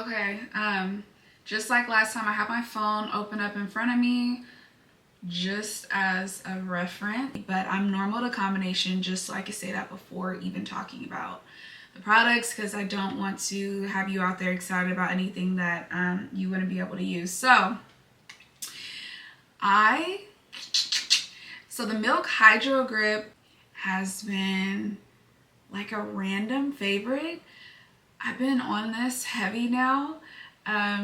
Okay, just like last time, I have my phone open up in front of me just as a reference, but I'm normal to combination just so I can say that before even talking about the products, because I don't want to have you out there excited about anything that you wouldn't be able to use. So the Milk Hydro Grip has been like a random favorite. I've been on this heavy now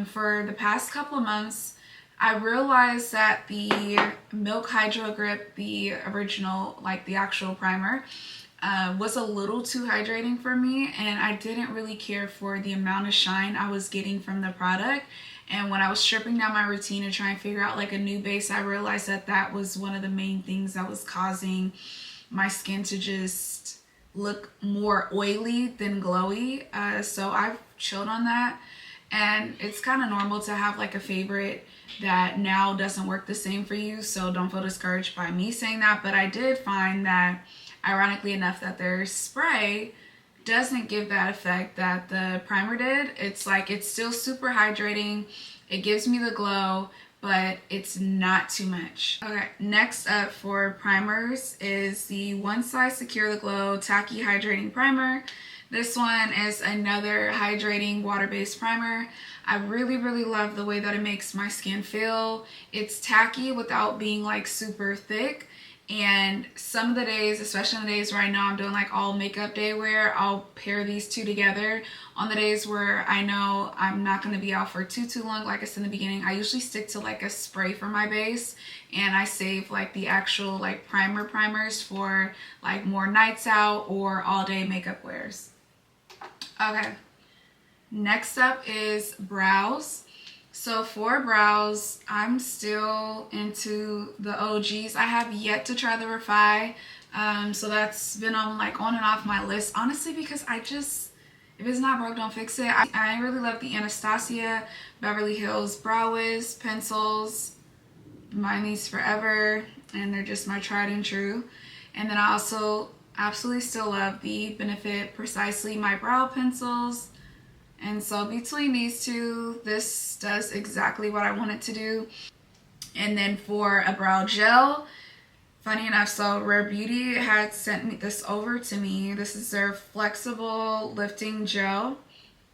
for the past couple of months. I realized that the Milk Hydro Grip, the original, like the actual primer, was a little too hydrating for me, and I didn't really care for the amount of shine I was getting from the product. And when I was stripping down my routine and trying to figure out like a new base, I realized that that was one of the main things that was causing my skin to just look more oily than glowy. So I've chilled on that, and it's kind of normal to have like a favorite that now doesn't work the same for you, so don't feel discouraged by me saying that. But I did find that, ironically enough, that their spray doesn't give that effect that the primer did. It's like, it's still super hydrating, it gives me the glow, but it's not too much. Okay, next up for primers is the One Size Secure the Glow Tacky Hydrating Primer. This one is another hydrating water-based primer. I really love the way that it makes my skin feel. It's tacky without being like super thick. And some of the days, especially on the days where I know I'm doing like all makeup day wear, I'll pair these two together. On the days where I know I'm not going to be out for too long, like I said in the beginning, I usually stick to like a spray for my base, and I save like the actual like primers for like more nights out or all day makeup wears. Okay, next up is brows. So for brows, I'm still into the OGs. I have yet to try the Refi. So that's been on and off my list, honestly, because if it's not broke, don't fix it. I really love the Anastasia Beverly Hills Brow Wiz pencils. Mine these forever, and they're just my tried and true. And then I also absolutely still love the Benefit Precisely My Brow pencils. And so between these two, this does exactly what I want it to do. And then for a brow gel, funny enough, so Rare Beauty had sent this over to me. This is their flexible lifting gel.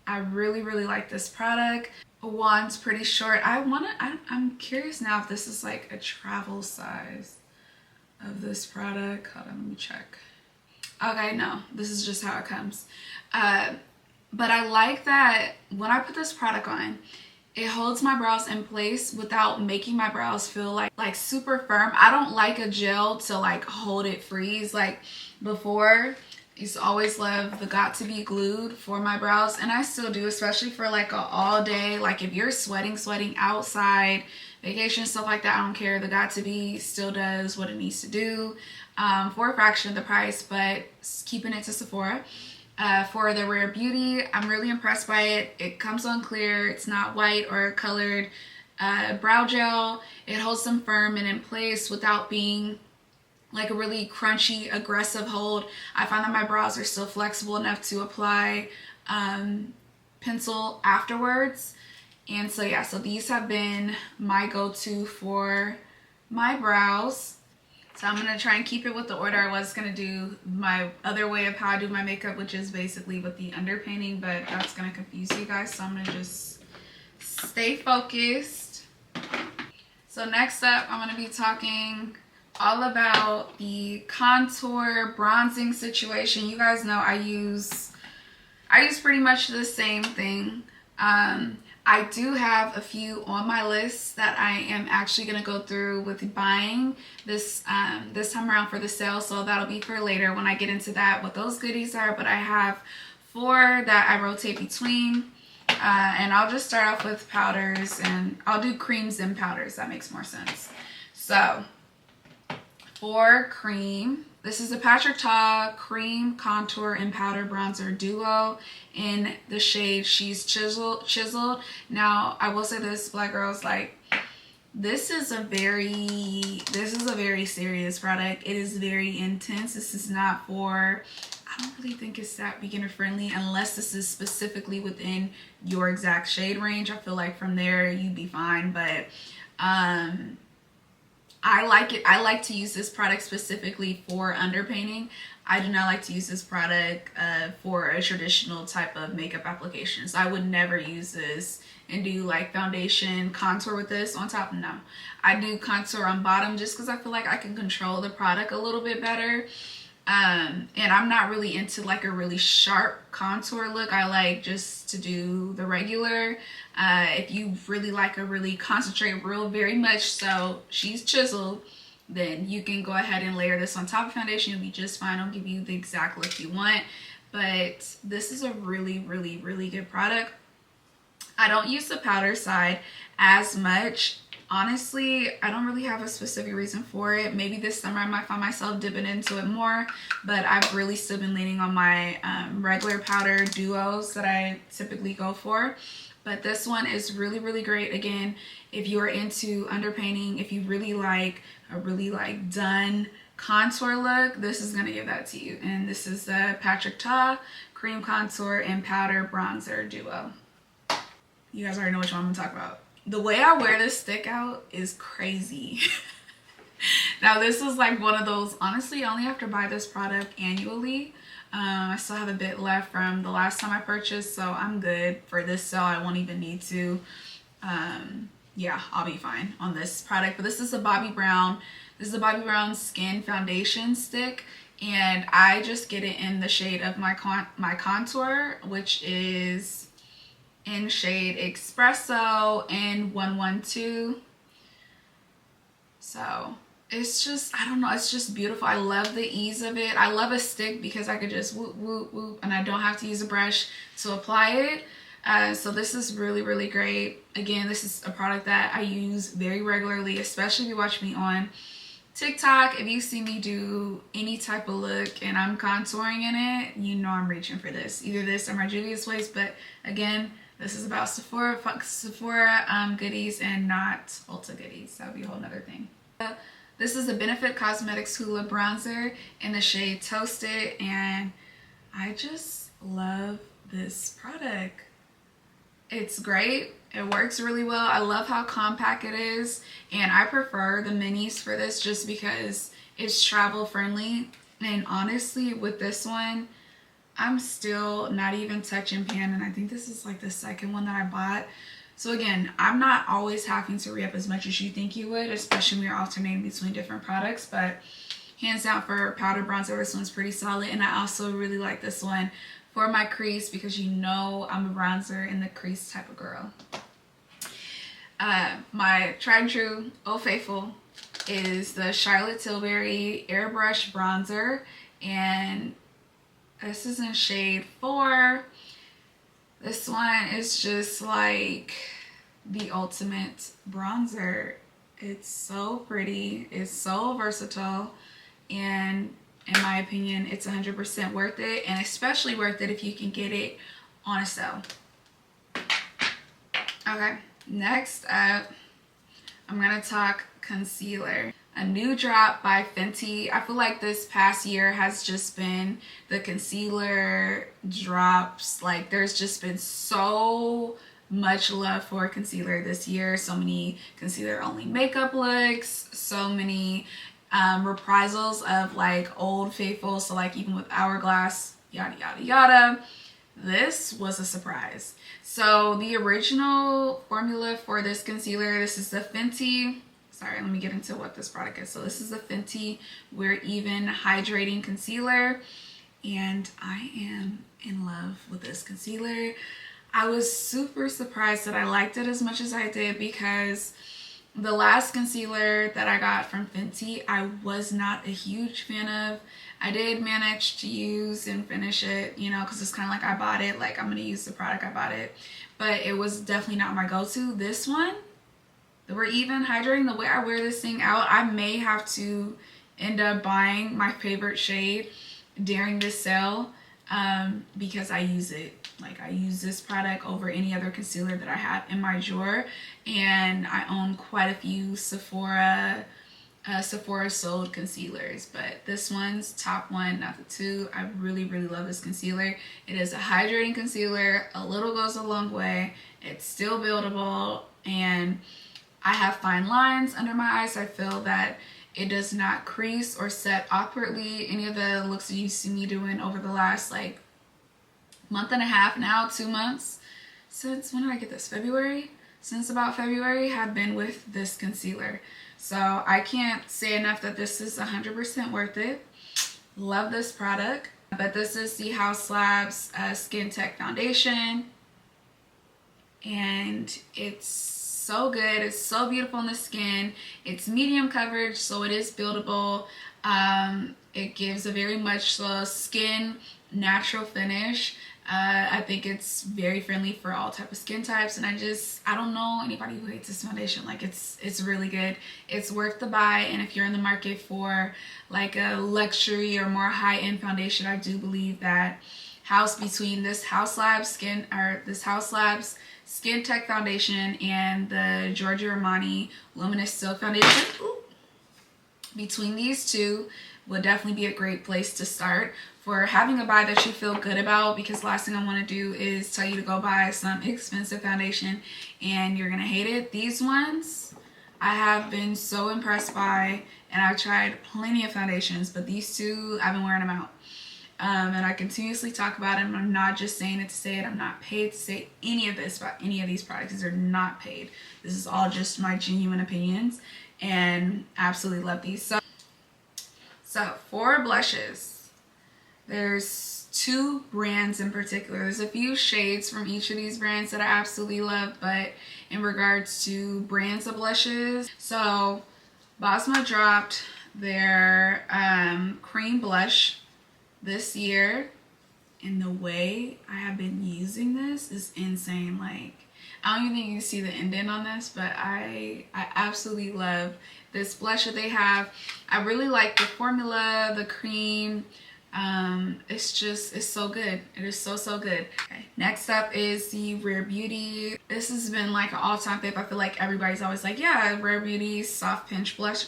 I really like this product. Wand's pretty short. I'm curious now if this is like a travel size of this product. Hold on, let me check. Okay, no, this is just how it comes. But I like that when I put this product on, it holds my brows in place without making my brows feel like super firm. I don't like a gel to like hold it freeze. Like before, I used to always love the Got To Be Glued for my brows, and I still do, especially for like a all day, like if you're sweating outside, vacation, stuff like that, I don't care. The Got To Be still does what it needs to do for a fraction of the price, but keeping it to Sephora. For the Rare Beauty, I'm really impressed by it. It comes on clear. It's not white or colored brow gel. It holds them firm and in place without being like a really crunchy, aggressive hold. I find that my brows are still flexible enough to apply pencil afterwards. And so yeah, so these have been my go-to for my brows. So I'm going to try and keep it with the order I was going to do my other way of how I do my makeup, which is basically with the underpainting, but that's going to confuse you guys. So I'm going to just stay focused. So next up, I'm going to be talking all about the contour bronzing situation. You guys know I use pretty much the same thing. I do have a few on my list that I am actually going to go through with buying this time around for the sale, so that'll be for later when I get into that, what those goodies are. But I have 4 that I rotate between, and I'll just start off with powders, and I'll do creams and powders. That makes more sense. So for cream, this is a Patrick Ta Cream Contour and Powder Bronzer Duo in the shade She's Chiseled. Now, I will say this, black girls, like, this is a very serious product. It is very intense. This is not for, I don't really think it's that beginner friendly unless this is specifically within your exact shade range. I feel like from there you'd be fine, but I like it. I like to use this product specifically for underpainting. I do not like to use this product for a traditional type of makeup application. So I would never use this and do like foundation contour with this on top. No, I do contour on bottom just because I feel like I can control the product a little bit better. And I'm not really into like a really sharp contour look. I like just to do the regular. If you really like a really concentrate real very much so she's chiseled, then you can go ahead and layer this on top of foundation. You'll be just fine. I'll give you the exact look you want. But this is a really, really, really good product. I don't use the powder side as much. Honestly, I don't really have a specific reason for it. Maybe this summer I might find myself dipping into it more, but I've really still been leaning on my regular powder duos that I typically go for. But this one is really, really great. Again, if you're into underpainting, if you really like a really like done contour look, this is gonna give that to you. And this is the Patrick Ta Cream Contour and Powder Bronzer Duo. You guys already know which one I'm gonna talk about. The way I wear this stick out is crazy. Now this is like one of those, honestly, I only have to buy this product annually. I still have a bit left from the last time I purchased, so I'm good for this sale. I won't even need to. Yeah, I'll be fine on this product. But this is a Bobbi Brown. This is a Bobbi Brown Skin Foundation Stick, and I just get it in the shade of my contour, which is in shade Espresso in 112. So it's just, I don't know, it's just beautiful. I love the ease of it. I love a stick because I could just whoop, whoop, whoop, and I don't have to use a brush to apply it. So this is really, really great. Again, this is a product that I use very regularly, especially if you watch me on TikTok. If you see me do any type of look and I'm contouring in it, you know I'm reaching for this. Either this or my Juvia's Place, but again, this is about Sephora goodies and not Ulta goodies. That would be a whole nother thing. This is the Benefit Cosmetics Hoola Bronzer in the shade Toasted, and I just love this product. It's great. It works really well. I love how compact it is, and I prefer the minis for this just because it's travel friendly. And honestly, with this one, I'm still not even touching pan, and I think this is like the second one that I bought. So again, I'm not always having to re-up as much as you think you would, especially when you're alternating between different products, but hands down for powder bronzer, this one's pretty solid. And I also really like this one for my crease because you know I'm a bronzer in the crease type of girl. My tried and true Old Faithful is the Charlotte Tilbury Airbrush Bronzer, and this is in shade 4. This one is just like the ultimate bronzer. It's so pretty. It's so versatile. And in my opinion, it's 100% worth it. And especially worth it if you can get it on a sale. Okay, next up, I'm going to talk concealer. A new drop by Fenty. I feel like this past year has just been the concealer drops. Like there's just been so much love for concealer this year. So many concealer only makeup looks. So many reprisals of like Old Faithful. So like even with Hourglass, yada yada yada. This was a surprise. So the original formula for this concealer, this is the Fenty. Sorry, let me get into what this product is. So this is the Fenty We're Even Hydrating Concealer, and I am in love with this concealer. I was super surprised that I liked it as much as I did because the last concealer that I got from Fenty, I was not a huge fan of. I did manage to use and finish it, you know, because it's kind of like I bought it, like I'm going to use the product, I bought it. But it was definitely not my go-to. This one, the We're Even Hydrating, the way I wear this thing out, I may have to end up buying my favorite shade during this sale because I use it. Like I use this product over any other concealer that I have in my drawer, and I own quite a few Sephora Sephora sold concealers, but this one's top one, not the two. I really, really love this concealer. It is a hydrating concealer. A little goes a long way. It's still buildable, and I have fine lines under my eyes. I feel that it does not crease or set awkwardly. Any of the looks that you see me doing over the last like month and a half now, 2 months, since when did I get this? February? Since about February have been with this concealer. So I can't say enough that this is 100% worth it. Love this product. But this is the House Labs Skin Tech Foundation. And it's so good. It's so beautiful on the skin. It's medium coverage, so it is buildable. It gives a very much skin natural finish. I think it's very friendly for all type of skin types, and I don't know anybody who hates this foundation. Like, it's really good. It's worth the buy, and if you're in the market for like a luxury or more high-end foundation, I do believe that between this House Labs Skin Tech Foundation and the Giorgio Armani Luminous Silk Foundation, between these two would definitely be a great place to start for having a buy that you feel good about, because last thing I want to do is tell you to go buy some expensive foundation and you're gonna hate it. These ones I have been so impressed by, and I've tried plenty of foundations, but these two, I've been wearing them out. And I continuously talk about them. I'm not just saying it to say it. I'm not paid to say any of this about any of these products. These are not paid. This is all just my genuine opinions, and I absolutely love these. So for blushes, there's two brands in particular. There's a few shades from each of these brands that I absolutely love, but in regards to brands of blushes, so Bosma dropped their cream blush this year, and the way I have been using this is insane. Like, I don't even think you can see the indent on this, but I absolutely love this blush that they have. I really like the formula, the cream. It's so good. It is so good. Okay. Next up is the Rare Beauty. This has been like an all-time fave. I feel like everybody's always like, yeah, Rare Beauty soft pinch blush.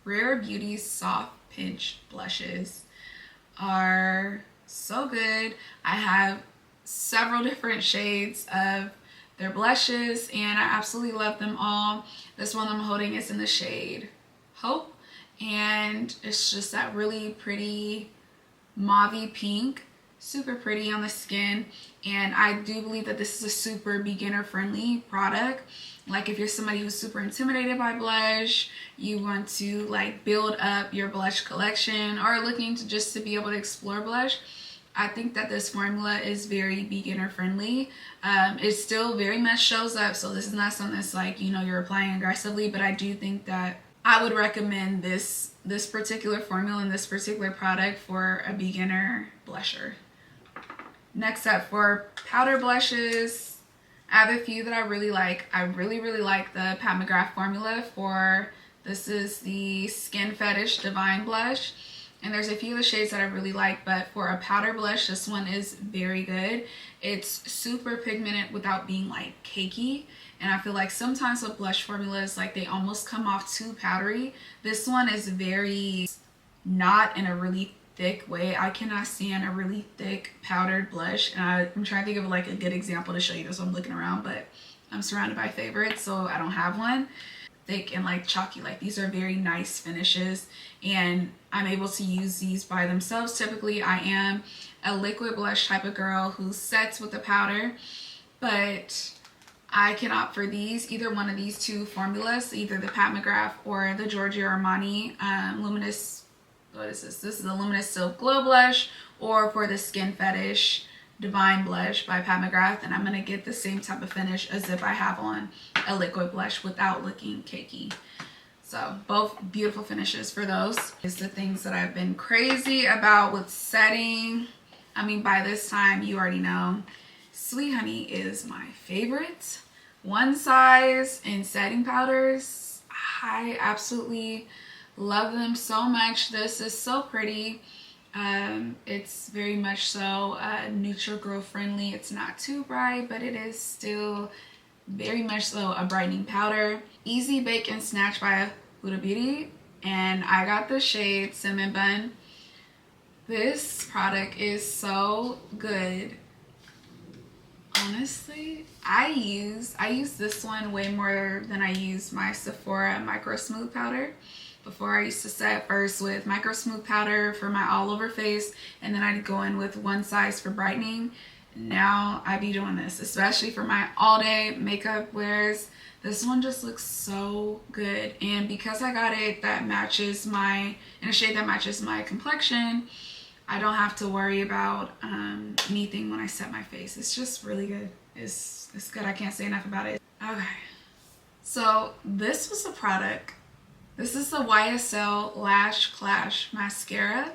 Rare Beauty soft pinch blushes are so good. I have several different shades of their blushes, and I absolutely love them all. This one I'm holding is in the shade Hope, and it's just that really pretty mauvey pink, super pretty on the skin. And I do believe that this is a super beginner friendly product. Like, if you're somebody who's super intimidated by blush, you want to like build up your blush collection, or looking to be able to explore blush, I think that this formula is very beginner friendly. It still very much shows up, so this is not something that's like, you know, you're applying aggressively, but I do think that I would recommend this particular formula and this particular product for a beginner blusher. Next up, for powder blushes, I have a few that I really like. I really like the Pat McGrath formula for, this is the Skin Fetish Divine Blush. And there's a few of the shades that I really like, but for a powder blush, this one is very good. It's super pigmented without being like cakey. And I feel like sometimes with blush formulas, like they almost come off too powdery. This one is very, not in a really thick way. I cannot stand a really thick powdered blush, and I'm trying to think of like a good example to show you this. I'm looking around, but I'm surrounded by favorites, so I don't have one. Thick and like chalky, like these are very nice finishes, and I'm able to use these by themselves. Typically I am a liquid blush type of girl who sets with the powder, but I can opt for these, either one of these two formulas, either the Pat McGrath or the Giorgio Armani Luminous, what is this? This is the Luminous Silk Glow Blush, or for the Skin Fetish Divine Blush by Pat McGrath, and I'm going to get the same type of finish as if I have on a liquid blush without looking cakey. So both beautiful finishes for those. Is the things that I've been crazy about with setting. I mean, by this time you already know Sweet Honey is my favorite. One size in setting powders. I absolutely love them so much. This is so pretty. It's very much so neutral girl friendly. It's not too bright, but it is still very much so a brightening powder. Easy Bake and Snatch by Huda Beauty, and I got the shade Cinnamon Bun. This product is so good. Honestly, I use this one way more than I use my Sephora Micro Smooth Powder. Before, I used to set first with Micro Smooth Powder for my all over face, and then I'd go in with one size for brightening. Now I be doing this, especially for my all day makeup wears. This one just looks so good, and because I got it that matches my, in a shade that matches my complexion, I don't have to worry about anything when I set my face. It's just really good. It's good. I can't say enough about it. Okay, so this was a product. This is the YSL Lash Clash Mascara,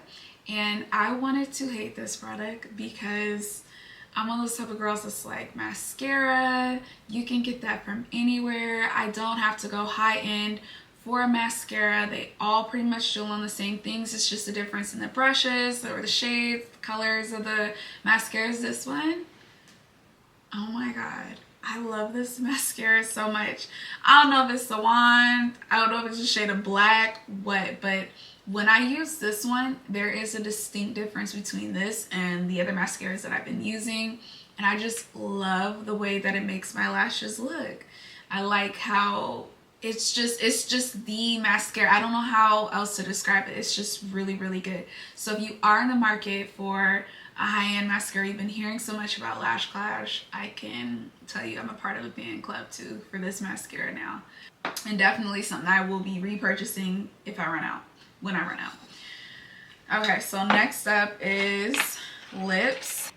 and I wanted to hate this product because I'm one of those type of girls that's like, mascara, you can get that from anywhere. I don't have to go high end for a mascara. They all pretty much do on the same things. It's just a difference in the brushes or the shades, the colors of the mascaras. This one, oh my god, I love this mascara so much. I don't know if it's the wand, I don't know if it's a shade of black, what, but when I use this one, there is a distinct difference between this and the other mascaras that I've been using, and I just love the way that it makes my lashes look. I like how it's just the mascara. I don't know how else to describe it. It's just really, really good. So if you are in the market for a high-end mascara, you've been hearing so much about Lash Clash, I can tell you I'm a part of a fan club too for this mascara now. And definitely something I will be repurchasing if I run out, when I run out. Okay, so next up is lips.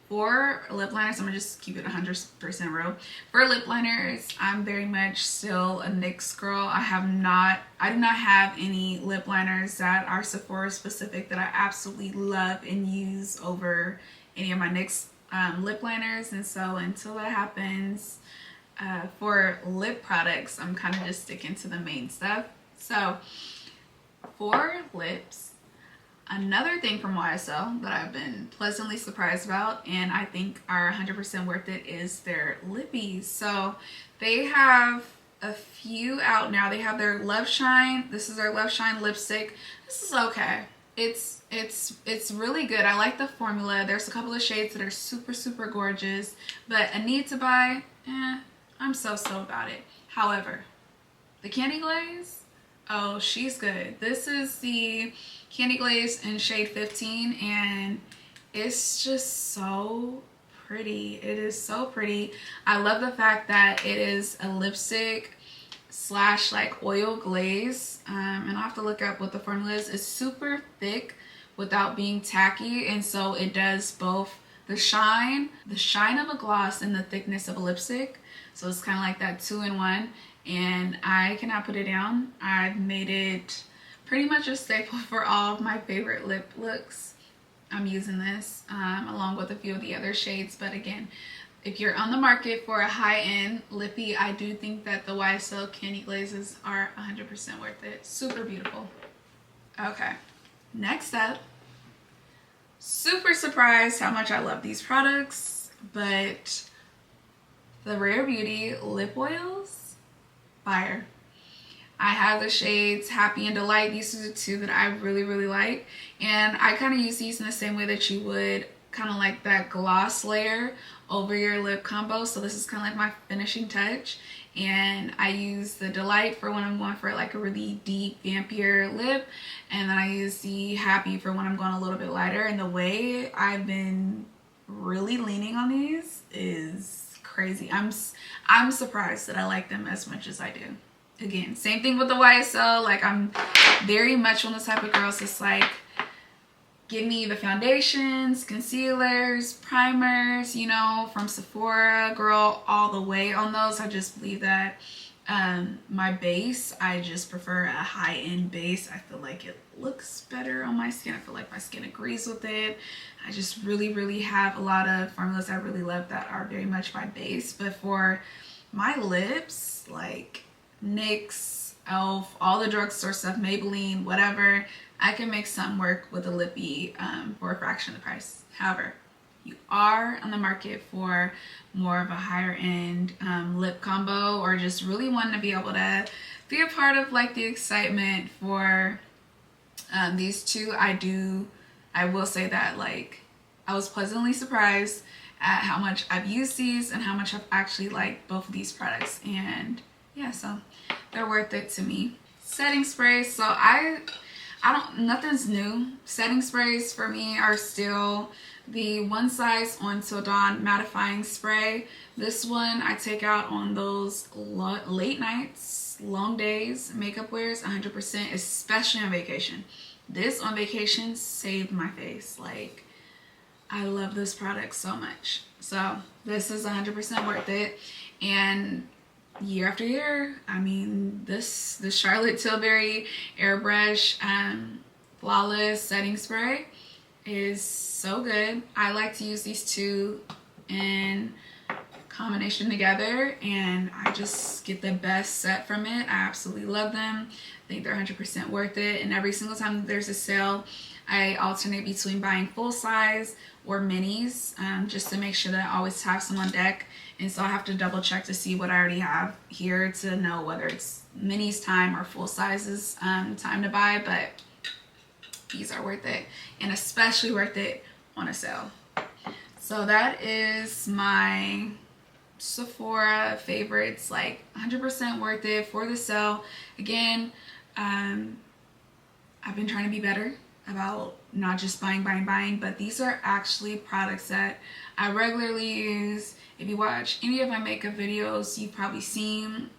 For lip liners, I'm gonna just keep it 100% real. For lip liners, I'm very much still a NYX girl. I do not have any lip liners that are Sephora specific that I absolutely love and use over any of my NYX lip liners. And so until that happens, for lip products, I'm kind of just sticking to the main stuff. So for lips, another thing from YSL that I've been pleasantly surprised about and I think are 100% worth it is their lippies. So they have a few out now. They have their Love Shine. This is their Love Shine lipstick. This is okay. It's really good. I like the formula. There's a couple of shades that are super, super gorgeous, but a need to buy, I'm so about it. However, the Candy Glaze, oh, she's good. This is the Candy Glaze in shade 15, and it's just so pretty. It is so pretty. I love the fact that it is a lipstick slash like oil glaze, and I'll have to look up what the formula is. It's super thick without being tacky, and so it does both the shine of a gloss and the thickness of a lipstick. So it's kind of like that 2-in-1, and I cannot put it down. I've made it pretty much a staple for all of my favorite lip looks. I'm using this along with a few of the other shades, but again, if you're on the market for a high-end lippy, I do think that the YSL Candy Glazes are 100% worth it. Super beautiful. Okay, next up, super surprised how much I love these products, but the Rare Beauty lip oils, fire. I have the shades Happy and Delight. These are the two that I really, really like. And I kind of use these in the same way that you would kind of like that gloss layer over your lip combo. So this is kind of like my finishing touch. And I use the Delight for when I'm going for like a really deep, vampier lip. And then I use the Happy for when I'm going a little bit lighter. And the way I've been really leaning on these is crazy. I'm surprised that I like them as much as I do. Again, same thing with the YSL. Like, I'm very much one of the type of girls that's like, give me the foundations, concealers, primers, you know, from Sephora, girl, all the way on those. I just believe that my base, I just prefer a high-end base. I feel like it looks better on my skin. I feel like my skin agrees with it. I just really, really have a lot of formulas I really love that are very much my base. But for my lips, like NYX, e.l.f., all the drugstore stuff, Maybelline, whatever, I can make some work with a lippy for a fraction of the price. However, you are on the market for more of a higher end lip combo, or just really wanting to be able to be a part of like the excitement for these two. I will say that like I was pleasantly surprised at how much I've used these and how much I've actually liked both of these products, and yeah, so they're worth it to me. Setting sprays, so I don't, nothing's new. Setting sprays for me are still the One Size on Till Dawn mattifying spray. This one I take out on those late nights, long days, makeup wears 100%, especially on vacation. This on vacation saved my face. Like, I love this product so much. So this is 100% worth it. And year after year, I mean, the Charlotte Tilbury Airbrush Flawless Setting Spray is so good. I like to use these two in combination together, and I just get the best set from it. I absolutely love them. I think they're 100% worth it, and every single time there's a sale, I alternate between buying full size or minis, just to make sure that I always have some on deck. And so I have to double check to see what I already have here to know whether it's minis time or full sizes time to buy. But these are worth it, and especially worth it on a sale. So that is my Sephora favorites, like 100% worth it for the sale. Again, I've been trying to be better about not just buying, but these are actually products that I regularly use. If you watch any of my makeup videos, you've probably seen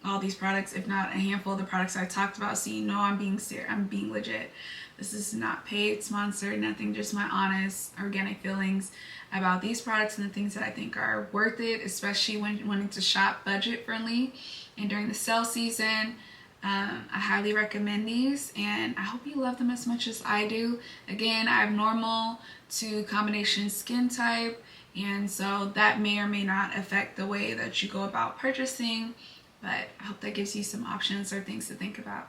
all these products, if not a handful of the products I talked about, so you know I'm being serious, I'm being legit. This is not paid, sponsored, nothing, just my honest, organic feelings about these products and the things that I think are worth it, especially when wanting to shop budget friendly. And during the sale season, I highly recommend these, and I hope you love them as much as I do. Again, I have normal to combination skin type, and so that may or may not affect the way that you go about purchasing, but I hope that gives you some options or things to think about.